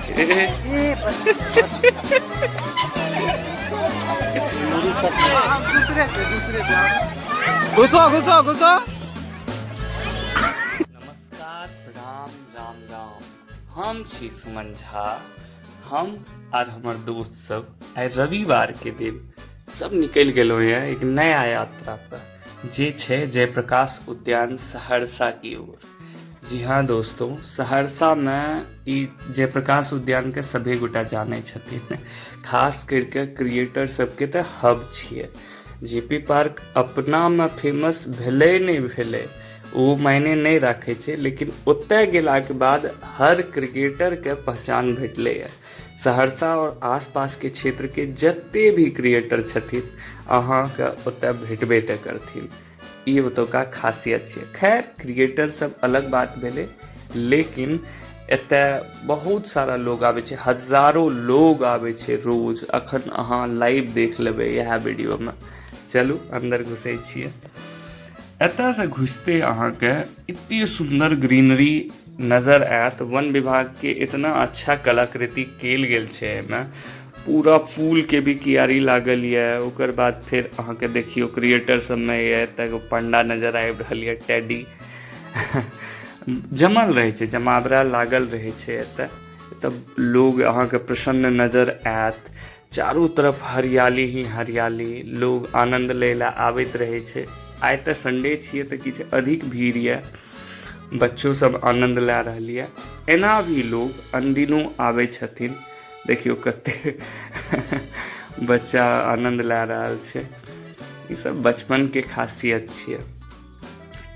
घुसो घुसो घुसो। नमस्कार, प्रणाम, राम राम। हम छी सुमन झा। हम आर हमर दोस्त सब आइ रविवार के दिन सब निकलि गेलो ये एक नया यात्रा पर, जे छै जयप्रकाश उद्यान सहरसा की ओर। जी हाँ दोस्तों, सहरसा में ई जयप्रकाश उद्यान के सभी गोटा जाने छथिन, खास करके क्रिएटर सबके तऽ हब छियै। जेपी पार्क अपना में फेमस भेलै नहीं भेलै ओ मायने नहीं राखे छै, लेकिन ओतय गेलाके बाद हर क्रिकेटर के पहचान भेटलै है। सहरसा और आसपास के क्षेत्र के जते भी क्रिएटर छथिन अहाँके ओतय भेटबे टा करथिन। ई ओतुका खासियत छै। खैर क्रिएटर सब अलग बात भेलै, लेकिन एतय बहुत सारा लोग आबै छै, हजारों लोग आबै छै रोज। अखन अहाँ लाइव देख लेबै इएह वीडियो में। चलू अंदर घुसै छियै। एतय से घुसते अहाँके इतनी सुंदर ग्रीनरी नजर आयत। वन विभाग के इतना अच्छा कलाकृति केल गेल छै एहिमे। पूरा फूल के भी कियारी लागल ये। ओकर बाद फिर अहाँके देखियो क्रिएटर सब में ये एतय पंडा नजर आबि रहल ये, टेडी जमल रहे छै, जमावड़ा लागल रहे छै एतय। तब लोग अहाँके प्रसन्न नजर आयत। चारों तरफ हरियाली ही हरियाली, लोग आनंद लेला आबैत रहे छै। आइ तऽ संडे छियै तऽ किछु अधिक भीड़ ये, बच्चों सब आनंद लए रहल ये। एना भी लोग अनदिनो आबै छथिन। देखियो कते बच्चा आनंद लए रहल छै। ई सब बचपन के खासियत छियै।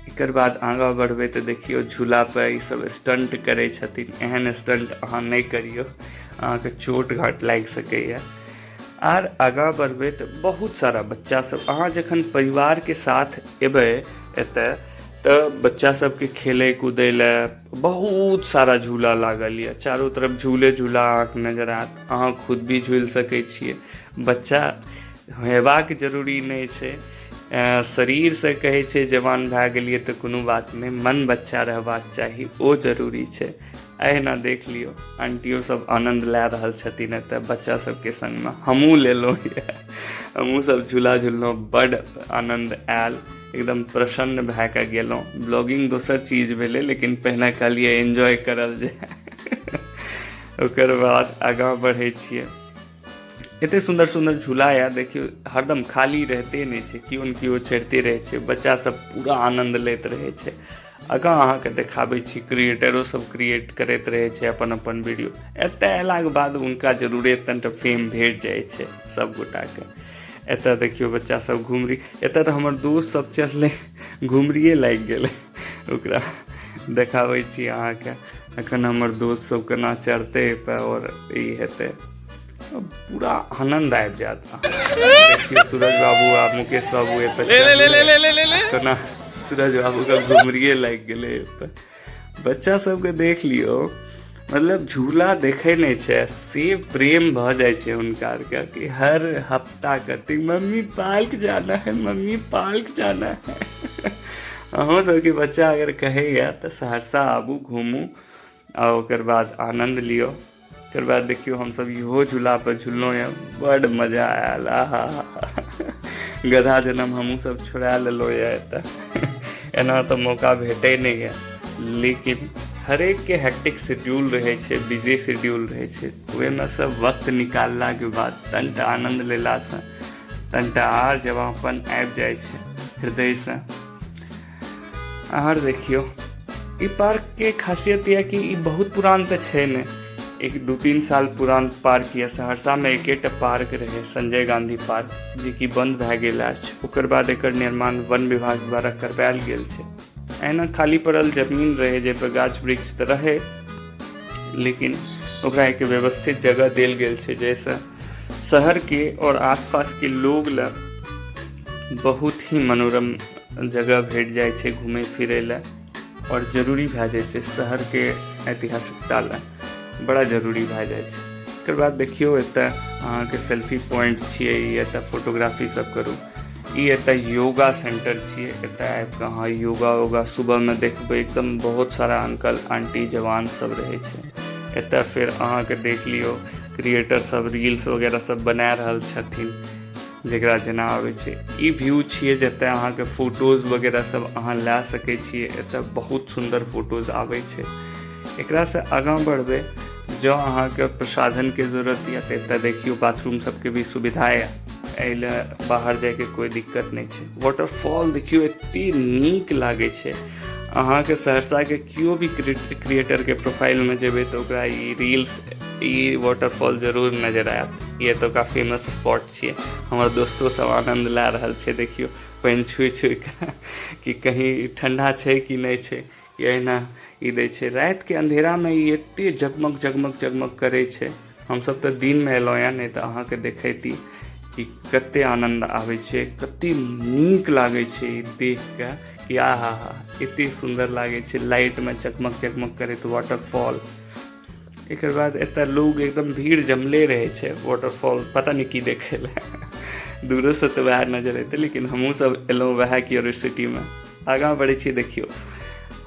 एकर बाद आगाँ बढ़बै तऽ देखियो झूला पर ई सब स्टंट करै छथिन। एहन स्टंट अहाँ नहीं करियो, अहाँके चोट घाट लागि सकैए। आर आगाँ बढ़बै तऽ बहुत सारा बच्चा सब, अहाँ जखन परिवार के साथ एबै एतय तऽ बच्चा सबके खेलै कूदै लए बहुत सारा झूला लागल यऽ। चारों तरफ झूले झूला अहाँके नजर आयत। अहाँ खुद भी झूलि सकै छियै। बच्चा हेबाक जरूरी नहीं छै। शरीर से कहै छै जवान भए गेलियै तऽ कोनो बात नहीं, मन बच्चा रहबाक चाही, ओ जरूरी छै। अहिना देख लियो आंटियों सब आनंद लए रहल छथिन एतऽ बच्चा सबके संग में। हमहूँ लेलहुँ ये, हमहूँ सब झूला झूललहुँ, बड आनंद आयल। एकदम प्रसन्न भए कऽ गेलहुँ। ब्लॉगिंग दोसर चीज भेलै, लेकिन पहिने कहलिए एंजॉय करल जाय। ओकर बाद आगाँ बढ़ै छियै। एते सुंदर सुंदर झूला या देखियो, हरदम खाली रहते नहीं छै, कियो न कियो चढ़ते रहे छै। बच्चा सब पूरा आनंद लैत रहे छै। आगाँ अहाँके देखाबै छी, क्रिएटरो सब क्रिएट करैत रहे छै अपन अपन वीडियो। एतय अयलाके बाद हुनका जरूरे तनिटा फेम भेट जाइ छै सब गोटाके। एतय देखियो बच्चा सब घुमरी, एतय तऽ हमर दोस्त सब चललै, घुमरिए लागि गेलै ओकरा। देखाबै छी अहाँके एखन हमर दोस्त सब केना चढ़तै पे और ई हेतै, पूरा आनंद आबि जायत। देखियो सूरज बाबू आ मुकेश बाबू एतऽ सूरज बाबू का घुमरिए लागि गेलै। बच्चा सबके देख लियो, मतलब झूला देखे नहीं छै से प्रेम भऽ जाइ छै हुनका आरके कि हर हफ्ता कहते मम्मी पार्क जाना है, मम्मी पार्क जाना है। अहूँ सबके बच्चा अगर कहेगा तऽ सहरसा आबू, घूमू आ ओकर बाद आनंद लियो। ओकर बाद देखियो हम सब इहो झूला पर झूललहुँ यऽ, बड मजा आयल। आहा गधा जन्म हमहूँ सब छोड़ा लेलहुँ यऽ एतऽ। एना तऽ मौका भेटै नहीं है, लेकिन हरेक के हेक्टिक शेड्यूल रहे छै, बिजी शेड्यूल रहे छै। ओहिमे से वक्त निकाललाके बाद तनिटा आनंद लेलासँ तनिटा आर जवाबपन आबि जाइ छै हृदय से। आर देखियो ई पार्क के खासियत यऽ कि ई बहुत पुरान तऽ छै ने, एक 2-3 साल पुरान पार्क यऽ। सहरसा में एकेटा पार्क रहे संजय गांधी पार्क, जे कि बंद भए गेल अछि। ओकर बाद एकर निर्माण वन विभाग द्वारा करवायल गेल छै। एना खाली पड़ल जमीन रहे जाहि पर गाछ वृक्ष तऽ रहे, लेकिन ओकरा एक व्यवस्थित जगह देल गेल छै, जैसे शहर के और आसपास के लोग ला बहुत ही मनोरम जगह भेट जाइ छै घूमे फिरे ला। और जरूरी भए जाइ छै शहर के ऐतिहासिकता ला, बड़ा जरूरी भए जाइ छै। ओकर बाद देखियो एतऽ अहाँके सेल्फी पॉइंट छियै, एतऽ फोटोग्राफी सब करू। ई एतऽ योगा सेंटर छियै। एतऽ आबि कऽ अहाँ योगा सुबह में देखबै, एकदम बहुत सारा अंकल आंटी जवान सब रहै छै। एतऽ फिर अहाँके देख लियौ क्रिएटर सब रील्स वगैरह सब बना रहल छथिन जकरा जेना आबै छै। ई व्यू छियै जतऽ अहाँके फोटोज वगैरह सब अहाँ लए सकै छियै। एतऽ बहुत सुन्दर फोटोज आबै छै। एकरासँ आगाँ बढ़बै, जँ अहाँके प्रसाधनके जरूरत यऽ तऽ एतऽ देखियौ बाथरूम सबके भी सुविधा यऽ, एहि लए बाहर जाइके कोई दिक्कत नहि छै। वाटरफॉल देखियौ एतेक नीक लागै छै। अहाँके सहरसाके केओ भी क्रिएटरके प्रोफाइलमे जेबै तऽ ओकरा ई रील्स, ई वाटरफॉल जरूर नजर आयत। ई एतुका फेमस स्पॉट छियै। हमर दोस्तो सब आनन्द लए रहल छै, देखियौ पानि छुइ कऽ कि कहीं ठण्डा छै कि नहि छै, कि अहिना ई दै छै। रातिके अन्धेरामे ई एतेक जगमग करै छै। हमसब तऽ दिनमे एलहुँ यऽ, नहि तऽ अहाँके देखैती कि कतेक आनन्द आबै छै, कतेक नीक लागै छै ई देख कऽ कि आहा एतेक सुन्दर लागै छै लाइटमे चकमक करैत वाटरफॉल। एकर बाद एतऽ लोग एकदम भीड़ जमले रहै छै वाटरफॉल पता नहीं की देखे लए। दूरोसँ तऽ वएह नजर एतै, लेकिन हमहूँ सब एलहुँ वएह क्यूरियोसिटीमे। आगाँ बढ़ै छियै। देखियौ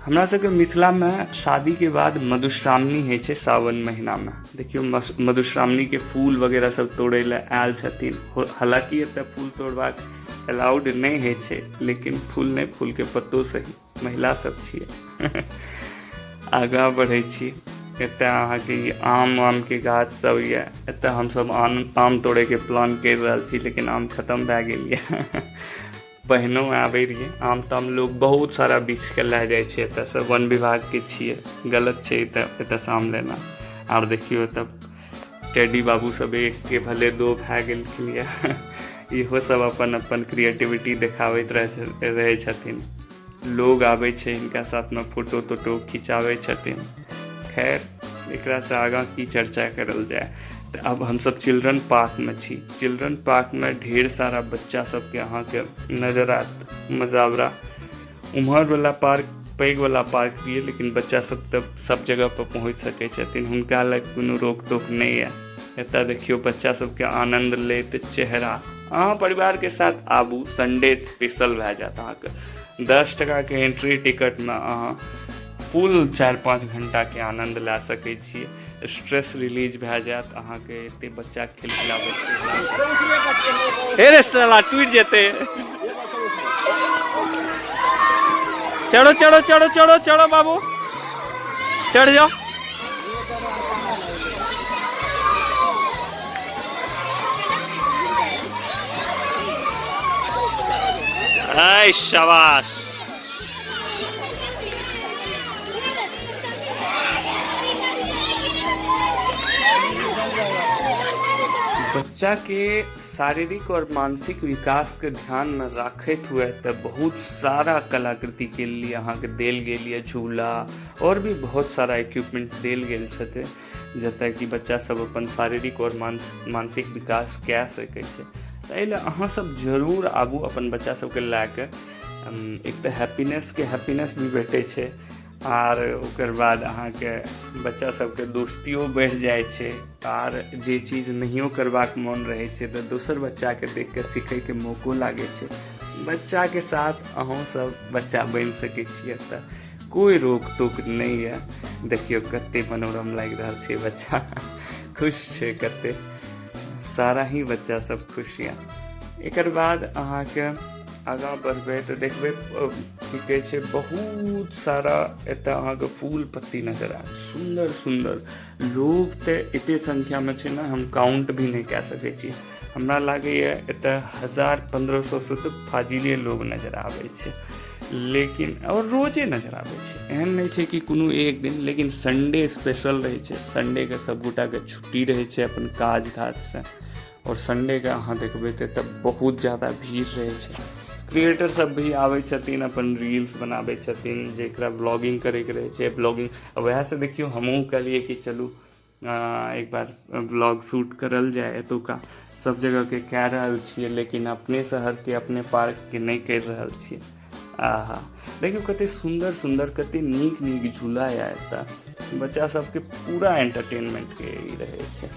हमरा सबके मिथिलामे शादीके बाद मधुश्रावणी होइ छै सावन महीनामे। देखियौ मधुश्रावणीके फूल वगैरह सब तोड़ै लए आयल छथिन। हालाँकि एतऽ फूल तोड़बाक अलाउड नहि होइ छै, लेकिन फूल नहि, फूलके पत्तो सही, महिला सब छियै। आगाँ बढ़ै छी। एतऽ अहाँके आमके गाछ सब यऽ। एतऽ हमसब आम तोड़ैके प्लान करि रहल छी, लेकिन आम खतम भए गेल यऽ। पहिनो आबै रहियै आम ताम लोग बहुत सारा बीछ के लए जाइ छै। एतऽसँ वन विभागके छियै, गलत छै एतऽसँ आम लेना। आर देखियौ एतऽ टेडी बाबू सब एक के भले दो भए गेलखिन यऽ। इहो सब अपन अपन क्रिएटिविटी देखाबैत रहै छथिन। लोग आबै छै हिनका साथमे फोटो तोटो खिंचाबै छथिन। खैर एकरासँ आगाँ की चर्चा करल जाय, तऽ अब हमसब चिल्ड्रन पार्कमे छी। चिल्ड्रन पार्कमे ढेर सारा बच्चा सबके अहाँके नजर आयत मजावरा। उम्हरवला पार्क पैघवला पार्क भी है, लेकिन बच्चा सब तऽ सब जगह पर पहुँच सकै छथिन, हुनका लए कोनो रोक टोक नहि यऽ। एतऽ देखियौ बच्चा सबके आनन्द लैत चेहरा। अहाँ परिवारके साथ आबू, संडे स्पेशल भए जायत अहाँके। 10 टकाके एंट्री टिकटमे अहाँ फुल 4-5 घंटाके आनन्द लए सकै छियै। स्ट्रेस रिलीज भए जायत अहाँके। एते बच्चा खिलखिलाबैत चेहरा। हे रे साला टूटि जेतै। चढ़ो बाबू, चढ़ जाओ। आय शाबाश। बच्चा के शारीरिक और मानसिक विकास के ध्यान में राखैत हुए तऽ बहुत सारा कलाकृति के लिए अहाँके देल गेल यऽ झूला, और भी बहुत सारा इक्विपमेंट देल गेल छथि, जतऽ कि बच्चा सब अपन शारीरिक और मानसिक विकास कए सकै छै। एहि लए अहाँ सब जरूर आबू अपन बच्चा सबके लए कऽ। एक तऽ हैप्पीनेस भी भेटै छै, आर ओकर बाद अहाँके बच्चा सबके दोस्तियो बढ़ि जाइ छै। आर जे चीज नहियो करबाक मोन रहै छै तऽ दोसर बच्चाके देख कऽ सीखैके मौको लागै छै। बच्चाके साथ अहूँ सब बच्चा बनि सकै छियै, तऽ कोई रोक टोक नहि यऽ। देखियौ कते मनोरम लागि रहल छै बच्चा। खुश छै कते सारा ही बच्चा सब खुश यऽ। एकर बाद अहाँके आगाँ बढ़बै तऽ देखबै की कहै छै बहुत सारा एतऽ अहाँके फूल पत्ती नजर आयत, सुन्दर सुन्दर। लोग तऽ एते संख्यामे छै ने, हम काउंट भी नहि कए सकै छी। हमरा लागैए एतऽ 1000-1500 से तऽ फाजिले लोग नजर आबै छै, लेकिन और रोजे नजर आबै छै। एहन नहि छै कि कोनो एक दिन, लेकिन संडे स्पेशल रहै छै। संडेके सबगोटाके छुट्टी रहै छै अपन काज धाजसँ, और संडेके अहाँ देखबै तऽ बहुत ज़्यादा भीड़ रहै छै। क्रिएटर सब भी आबै छथिन, अपन रील्स बनाबै छथिन, जेकरा ब्लॉगिंग करैके रहै छै ब्लॉगिंग। वएहसँ देखियौ हमहूँ कहलिए कि चलू एक बार ब्लॉग शूट करल जाए। एतुका सब जगहके कए रहल छियै, लेकिन अपने शहरके अपने पार्कके नहि करि रहल छियै। आहा देखियौ कते सुन्दर सुन्दर, कते नीक नीक झूला यऽ एतऽ। बच्चा सबके पूरा एंटरटेनमेंटके ई रहै छै।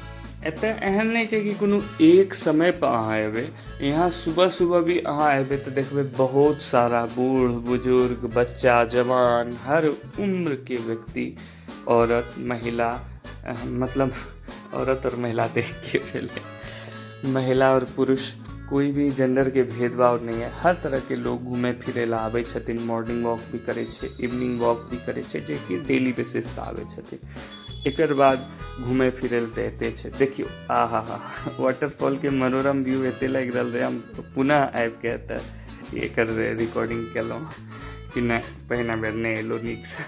एतऽ एहन नहि छै कि कोनो एक समय पर अहाँ एबै। यहाँ सुबह सुबह भी अहाँ एबै तऽ देखबै बहुत सारा बूढ़ बुजुर्ग, बच्चा जवान, हर उम्रके व्यक्ति, औरत, महिला मतलब औरत और महिला देख के पहले महिला और पुरुष कोई भी जेंडर के भेदभाव नहीं है। हर तरह के लोग घूमे फिरे ला आबै छथिन, मॉर्निंग वॉक भी करै छै, इवनिंग वॉक भी करै छै, जे कि डेली बेसिस पे आबै छथिन। एकर बाद घूमे फिरे लए तऽ एते छै। देखियो आहा हा वाटरफॉल के मनोरम व्यू एते लागि रहल रहे, हम पुनः आबि के एतऽ एकर रिकॉर्डिंग केलहुँ कि नहि पहिने बेर नहि एलहुँ नीकसँ।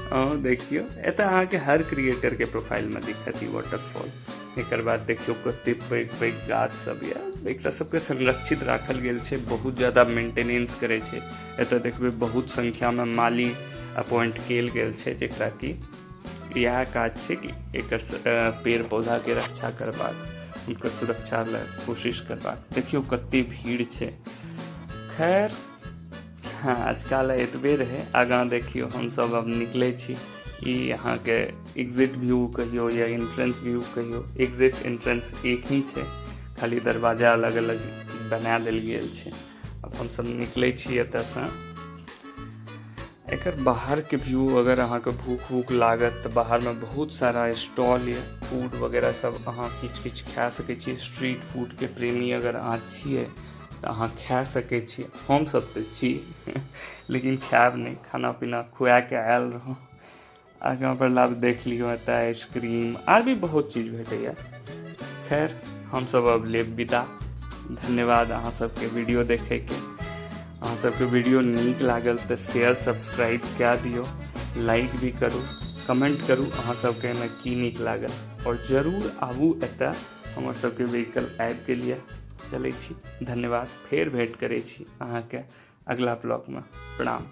अहूँ देखियो एतऽ अहाँके हर क्रिएटरके प्रोफाइलमे दिखत ई वाटरफॉल। एकर बाद देखियो कते पैघ पैघ गाछ सब यऽ, एकरा सबके संरक्षित राखल गेल छै, बहुत ज़्यादा मेंटेनेंस करै छै। एतऽ देखबै बहुत संख्यामे माली अपॉइंट कयल गेल छै, जेकरा कि इएह काज छै कि एकर पेड़ पौधाके रक्षा करबाक, हुनकर सुरक्षा लए कोशिश करबाक। देखियो कते भीड़ छै। खैर हाँ, आजकल एतबे रहे। आगाँ देखियो हमसब अब निकलै छी। ई अहाँके एग्जिट व्यू कहियो या एंट्रेंस व्यू कहियो, एग्जिट एंट्रेंस एक ही छै, खाली दरवाजा अलग अलग बना देल गेल छै। अब हमसब निकलै छी एतऽसँ। एकर बाहरके व्यू अगर अहाँके भूख वूख लागत तऽ बाहरमे बहुत सारा स्टॉल यऽ, फूड वगैरह सब अहाँ किछु खा सकै छी। स्ट्रीट फूडके प्रेमी अगर अहाँ छियै तऽ अहाँ खा सकै छी। हमसब तऽ छी लेकिन खायब नहि, खाना पीना खुआ के आयल रहौं। आगाँ बढ़ला आब देख लियौ एतऽ आइसक्रीम आर भी बहुत चीज भेटैया। खैर हमसब अब लेब विदा। धन्यवाद अहाँ सबके वीडियो देखैके। अहाँ सबके वीडियो नीक लागल तऽ शेयर सब्सक्राइब कए दियौ, लाइक भी करू, कमेंट करू अहाँ सबके एहिमे की नीक लागल, और जरूर आबू एतऽ हमर सबके व्हीकल आबि गेल यऽ। चलै छी, धन्यवाद। फेर भेंट करै छी अहाँके अगला ब्लॉगमे। प्रणाम।